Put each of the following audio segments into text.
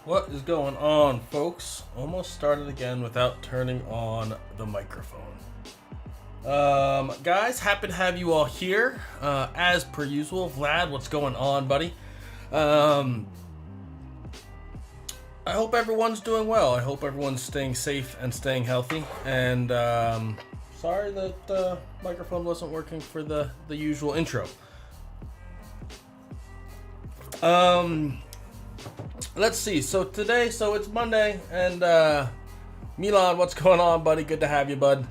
What is going on, folks? Almost started again without turning on the microphone. Guys, happy to have you all here. As per usual, Vlad, what's going on, buddy? I hope everyone's doing well. I hope everyone's staying safe and staying healthy. And sorry that the microphone wasn't working for the usual intro. Let's see. So it's Monday, and Milan, what's going on, buddy? Good to have you, bud.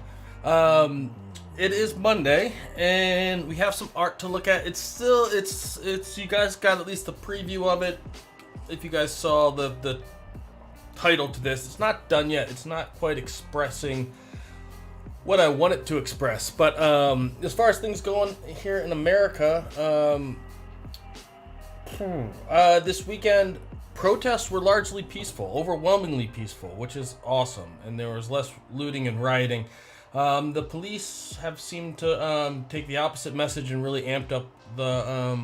It is Monday, and we have some art to look at. It's you guys got at least a preview of it. If you guys saw the title to this, it's not done yet. It's not quite expressing what I want it to express. But as far as things going here in America, this weekend, protests were largely peaceful, overwhelmingly peaceful, which is awesome, and there was less looting and rioting. The police have seemed to take the opposite message and really amped up the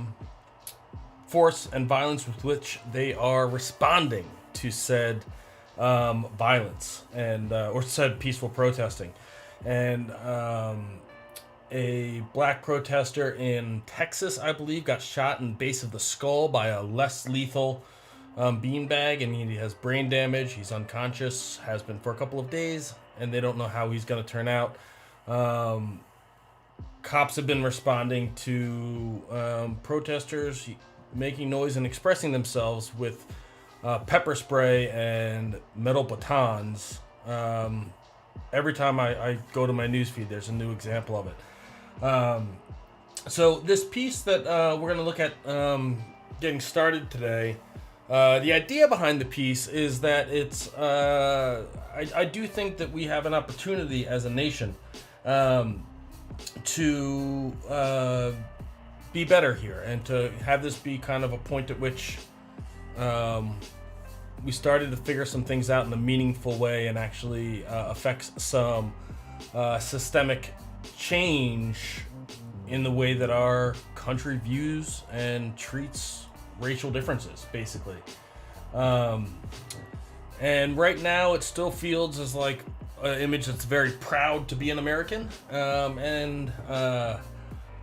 force and violence with which they are responding to said violence and or said peaceful protesting. And a black protester in Texas, I believe, got shot in the base of the skull by a less lethal beanbag, and he has brain damage. He's unconscious, has been for a couple of days, and they don't know how he's going to turn out. Cops have been responding to protesters making noise and expressing themselves with pepper spray and metal batons. Every time I go to my newsfeed, there's a new example of it. So this piece that we're going to look at getting started today, the idea behind the piece is that it's I do think that we have an opportunity as a nation to be better here, and to have this be kind of a point at which we started to figure some things out in a meaningful way and actually affects some systemic change in the way that our country views and treats racial differences, basically. And right now it still feels as like an image that's very proud to be an American, and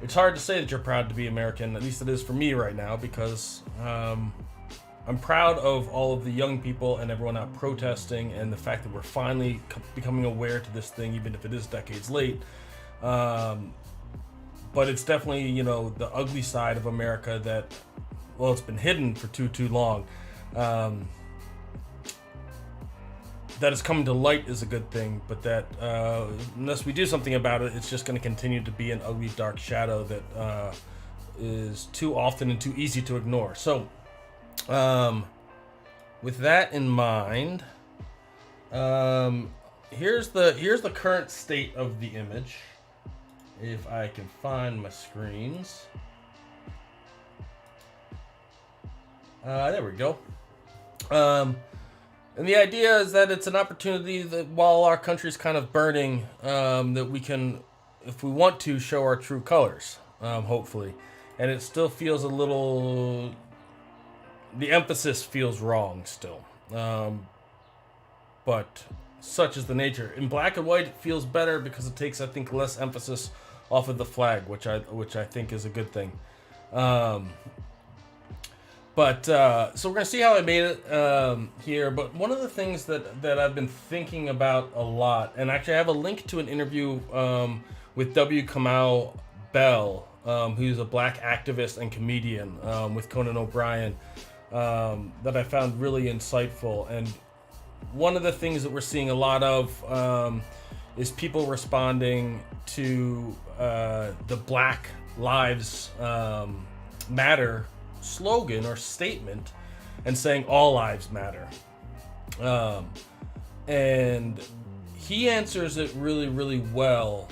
it's hard to say that you're proud to be American. At least it is for me right now, because I'm proud of all of the young people and everyone out protesting, and the fact that we're finally becoming aware to this thing, even if it is decades late. But it's definitely, the ugly side of America that, well, it's been hidden for too long. That is coming to light is a good thing, but that unless we do something about it, it's just going to continue to be an ugly, dark shadow that is too often and too easy to ignore. So, with that in mind, here's the current state of the image. If I can find my screens. There we go. And the idea is that it's an opportunity that while our country's kind of burning, that we can, if we want to, show our true colors, hopefully. And it still feels a little, the emphasis feels wrong still. But such is the nature. In black and white, it feels better because it takes, I think, less emphasis off of the flag, which I think is a good thing. So we're gonna see how I made it here. But one of the things that I've been thinking about a lot, and actually I have a link to an interview with W. Kamau Bell, who's a black activist and comedian with Conan O'Brien, that I found really insightful. And one of the things that we're seeing a lot of is people responding to the Black Lives Matter slogan or statement and saying all lives matter. And he answers it really, really well,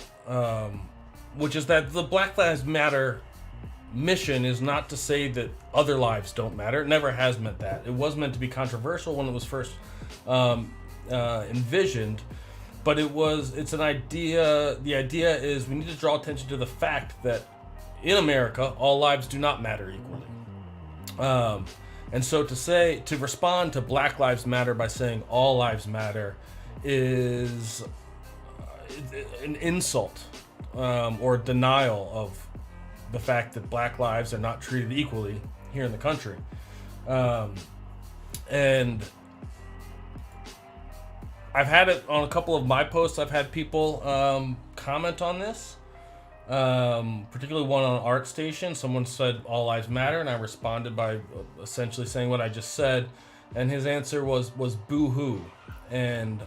which is that the Black Lives Matter mission is not to say that other lives don't matter. It never has meant that. It was meant to be controversial when it was first envisioned, but it's an idea. The idea is we need to draw attention to the fact that in America, all lives do not matter equally. And so to respond to Black Lives Matter by saying all lives matter is an insult or denial of the fact that Black lives are not treated equally here in the country. And I've had it on a couple of my posts. I've had people comment on this, particularly one on ArtStation. Someone said all lives matter, and I responded by essentially saying what I just said, and his answer was boo-hoo. And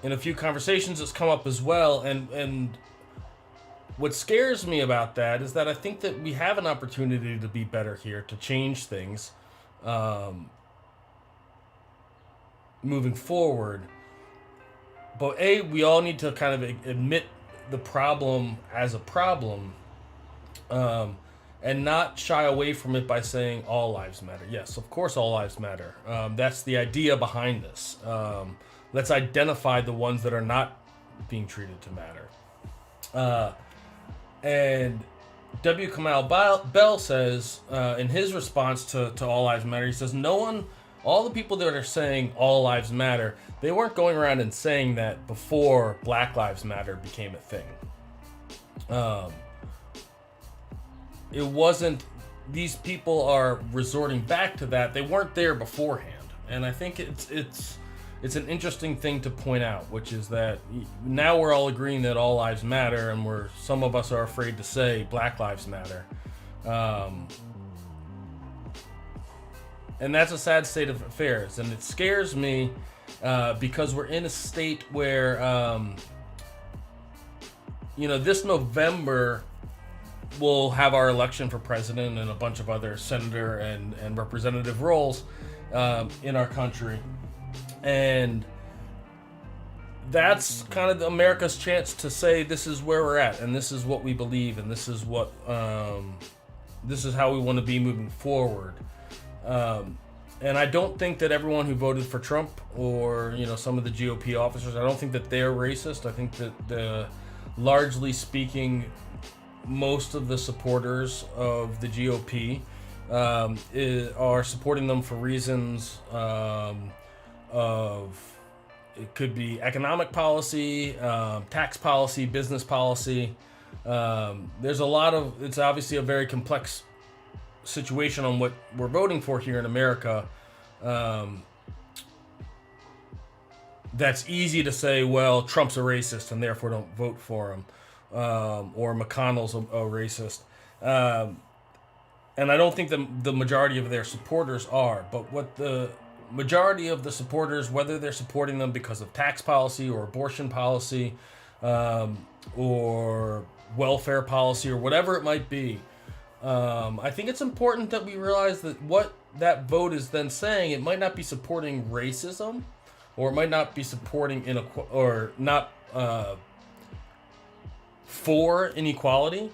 in a few conversations it's come up as well, and what scares me about that is that I think that we have an opportunity to be better here, to change things moving forward. But we all need to kind of admit the problem as a problem, and not shy away from it by saying all lives matter. Yes, of course all lives matter. That's the idea behind this. Let's identify the ones that are not being treated to matter. And W. Kamau Bell says, in his response to All Lives Matter, he says, all the people that are saying all lives matter, they weren't going around and saying that before Black Lives Matter became a thing. It wasn't, these people are resorting back to that. They weren't there beforehand. And I think it's an interesting thing to point out, which is that now we're all agreeing that all lives matter, and some of us are afraid to say Black Lives Matter. And that's a sad state of affairs, and it scares me because we're in a state where, this November we'll have our election for president and a bunch of other senator and representative roles in our country. And that's kind of America's chance to say this is where we're at, and this is what we believe, and this is what this is how we want to be moving forward. And I don't think that everyone who voted for Trump or some of the GOP officers, I don't think that they're racist. I think that largely speaking, most of the supporters of the GOP are supporting them for reasons of, it could be economic policy, tax policy, business policy. There's a lot of, it's obviously a very complex situation on what we're voting for here in America. That's easy to say, well, Trump's a racist and therefore don't vote for him, or McConnell's a racist. And I don't think the majority of their supporters are, but what the majority of the supporters, whether they're supporting them because of tax policy or abortion policy, or welfare policy or whatever it might be, I think it's important that we realize that what that vote is then saying, it might not be supporting racism, or it might not be supporting or not for inequality,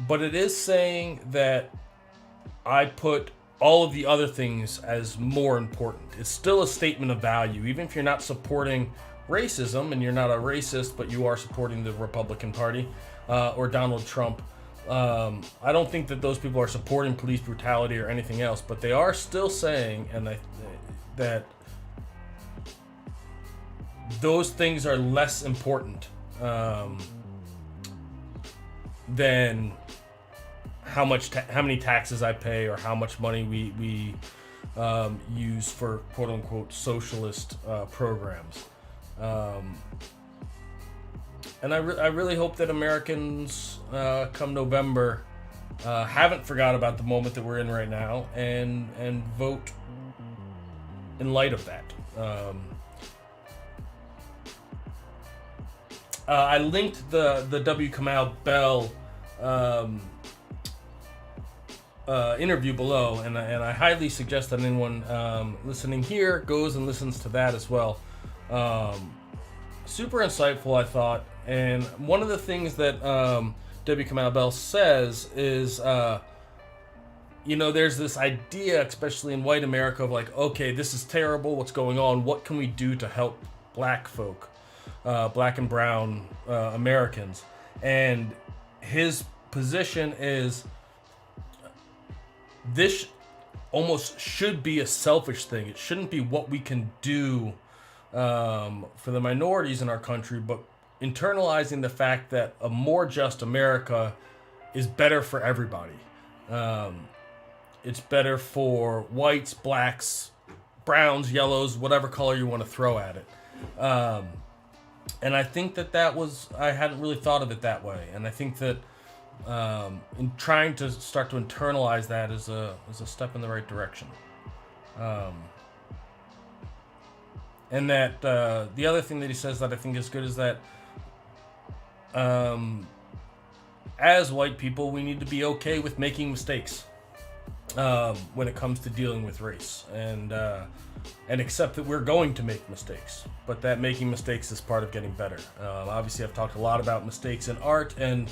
but it is saying that I put all of the other things as more important. It's still a statement of value, even if you're not supporting racism and you're not a racist, but you are supporting the Republican Party or Donald Trump. I don't think that those people are supporting police brutality or anything else, but they are still saying that those things are less important than how many taxes I pay or how much money we use for quote unquote socialist programs. And I really hope that Americans come November haven't forgot about the moment that we're in right now and vote in light of that. I linked the W. Kamau Bell interview below, and I highly suggest that anyone listening here goes and listens to that as well. Super insightful, I thought. And one of the things that W. Kamau Bell says is, there's this idea, especially in white America, of like, okay, this is terrible, what's going on? What can we do to help black folk, black and brown Americans? And his position is, this almost should be a selfish thing. It shouldn't be what we can do for the minorities in our country, but internalizing the fact that a more just America is better for everybody. It's better for whites, blacks, browns, yellows, whatever color you want to throw at it. And I think I hadn't really thought of it that way. And I think that in trying to start to internalize that is a step in the right direction. And that the other thing that he says that I think is good is that as white people, we need to be okay with making mistakes when it comes to dealing with race, and accept that we're going to make mistakes, but that making mistakes is part of getting better. Obviously, I've talked a lot about mistakes in art and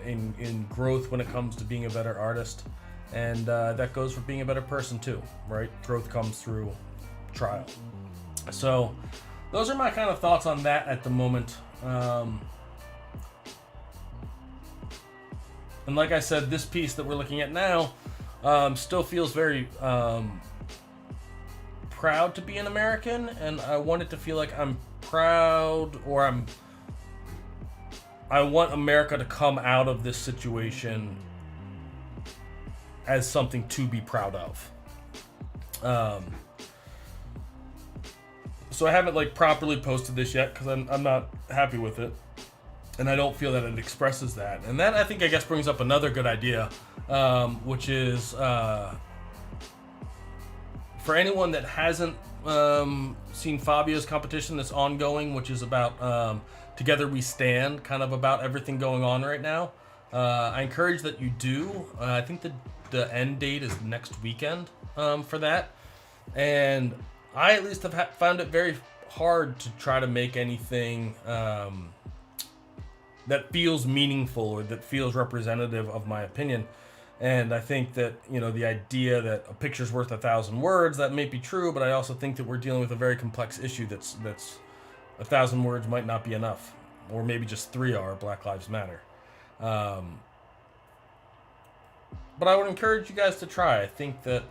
in growth when it comes to being a better artist, and that goes for being a better person too, right? Growth comes through trial. So those are my kind of thoughts on that at the moment. And like I said, this piece that we're looking at now still feels very proud to be an American, and I want it to feel like I'm proud, or I want America to come out of this situation as something to be proud of. So I haven't properly posted this yet because I'm not happy with it, and I don't feel that it expresses that. And that, I guess brings up another good idea, which is for anyone that hasn't seen Fabio's competition that's ongoing, which is about Together We Stand, kind of about everything going on right now. I encourage that you do. I think the end date is next weekend for that. And I at least have found it very hard to try to make anything that feels meaningful or that feels representative of my opinion. And I think that, the idea that a picture's worth 1,000 words, that may be true, but I also think that we're dealing with a very complex issue that's 1,000 words might not be enough, or maybe just 3 are. Black Lives Matter. But I would encourage you guys to try. I think that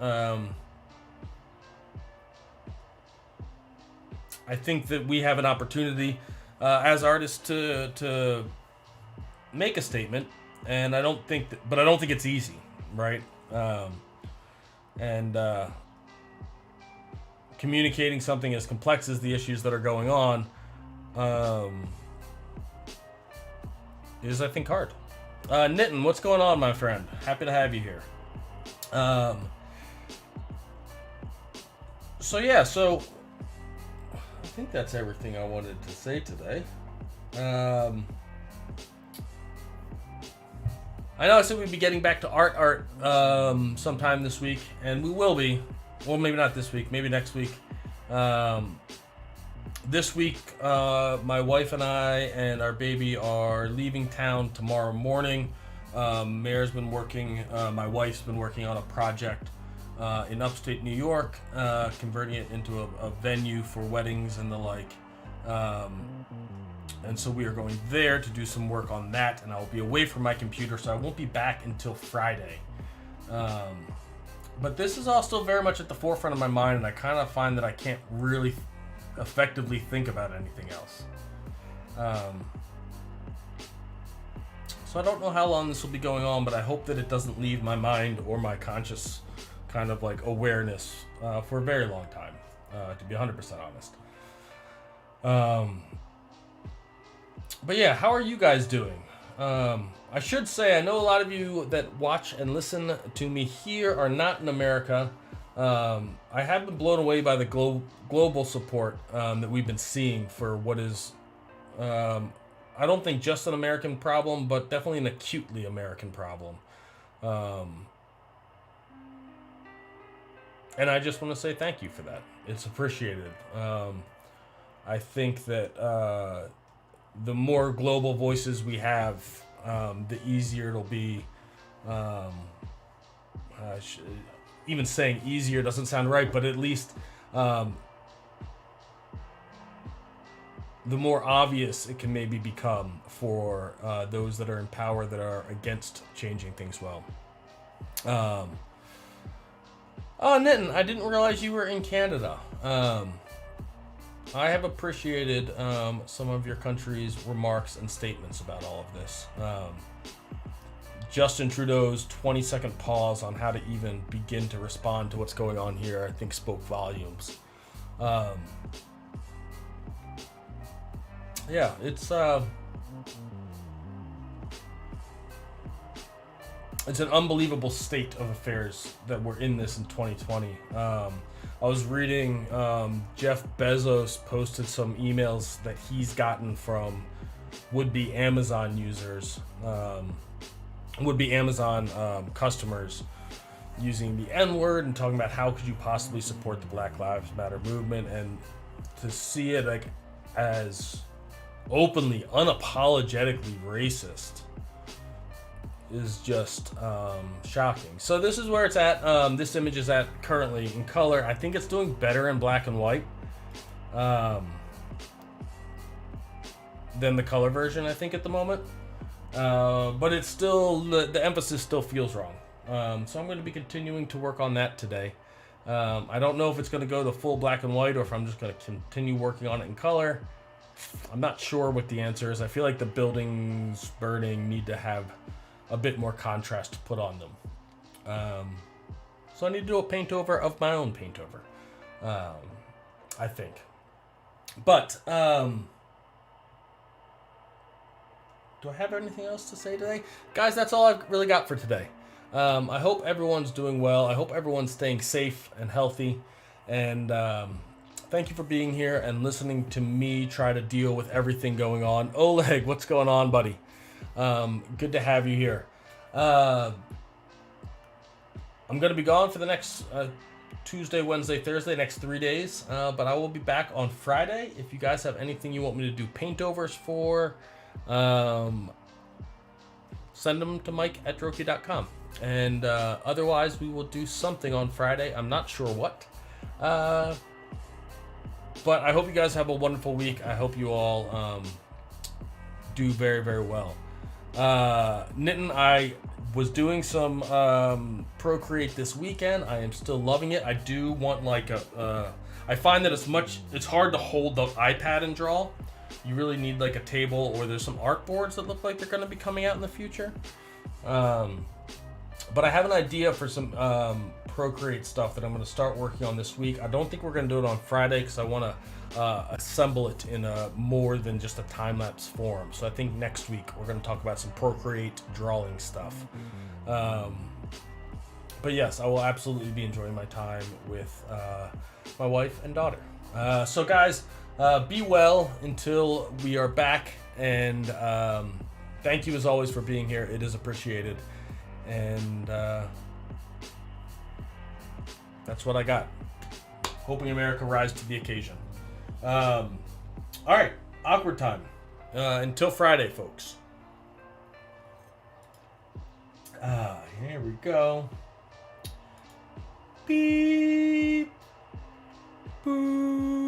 we have an opportunity as artists to make a statement, and I don't think it's easy, right? And communicating something as complex as the issues that are going on is, I think, hard. Nitin, what's going on, my friend? Happy to have you here. So I think that's everything I wanted to say today. I know I said we'd be getting back to art sometime this week, and we will be. Well, maybe not this week, maybe next week. This week, my wife and I and our baby are leaving town tomorrow morning. Mayor's been working, my wife's been working on a project in upstate New York, converting it into a venue for weddings and the like. And so we are going there to do some work on that, and I'll be away from my computer, so I won't be back until Friday. But this is all still very much at the forefront of my mind, and I kind of find that I can't really effectively think about anything else. So I don't know how long this will be going on, but I hope that it doesn't leave my mind or my conscious kind of awareness for a very long time, to be 100% honest. But yeah, how are you guys doing? I should say, I know a lot of you that watch and listen to me here are not in America. I have been blown away by the global support that we've been seeing for what is, I don't think just an American problem, but definitely an acutely American problem. And I just want to say thank you for that. It's appreciated. I think that the more global voices we have, the easier it'll be. Even saying easier doesn't sound right, but at least the more obvious it can maybe become for those that are in power that are against changing things well. Oh, Nitin, I didn't realize you were in Canada. I have appreciated some of your country's remarks and statements about all of this. Justin Trudeau's 20-second pause on how to even begin to respond to what's going on here, I think, spoke volumes. Yeah, it's an unbelievable state of affairs that we're in this in 2020. I was reading Jeff Bezos posted some emails that he's gotten from would-be Amazon users, would-be Amazon customers using the N-word and talking about how could you possibly support the Black Lives Matter movement, and to see it like as openly, unapologetically racist is just shocking. So this is where it's at. This image is at currently in color. I think it's doing better in black and white than the color version, I think, at the moment. But it's still, the emphasis still feels wrong. So I'm going to be continuing to work on that today. I don't know if it's going to go to full black and white or if I'm just going to continue working on it in color. I'm not sure what the answer is. I feel like the buildings burning need to have a bit more contrast to put on them. So I need to do a paint over of my own paint over, I think. But do I have anything else to say today? Guys, that's all I've really got for today. I hope everyone's doing well. I hope everyone's staying safe and healthy. And thank you for being here and listening to me try to deal with everything going on. Oleg, what's going on, buddy? Good to have you here. I'm going to be gone for the next Tuesday, Wednesday, Thursday, next 3 days. But I will be back on Friday. If you guys have anything you want me to do paintovers for, send them to mike@droki.com. And otherwise, we will do something on Friday. I'm not sure what. But I hope you guys have a wonderful week. I hope you all do very, very well. Nitin, I was doing some Procreate this weekend. I am still loving it. I do want like I find that it's hard to hold the iPad and draw. You really need like a table, or there's some art boards that look like they're going to be coming out in the future. But I have an idea for some Procreate stuff that I'm going to start working on this week. I don't think we're going to do it on Friday because I want to assemble it in a more than just a time-lapse form. So I think next week we're going to talk about some Procreate drawing stuff. But yes, I will absolutely be enjoying my time with my wife and daughter. So guys, be well until we are back. And thank you as always for being here. It is appreciated. And that's what I got. Hoping America rise to the occasion. All right, awkward time. Until Friday, folks. Here we go. Beep. Boo.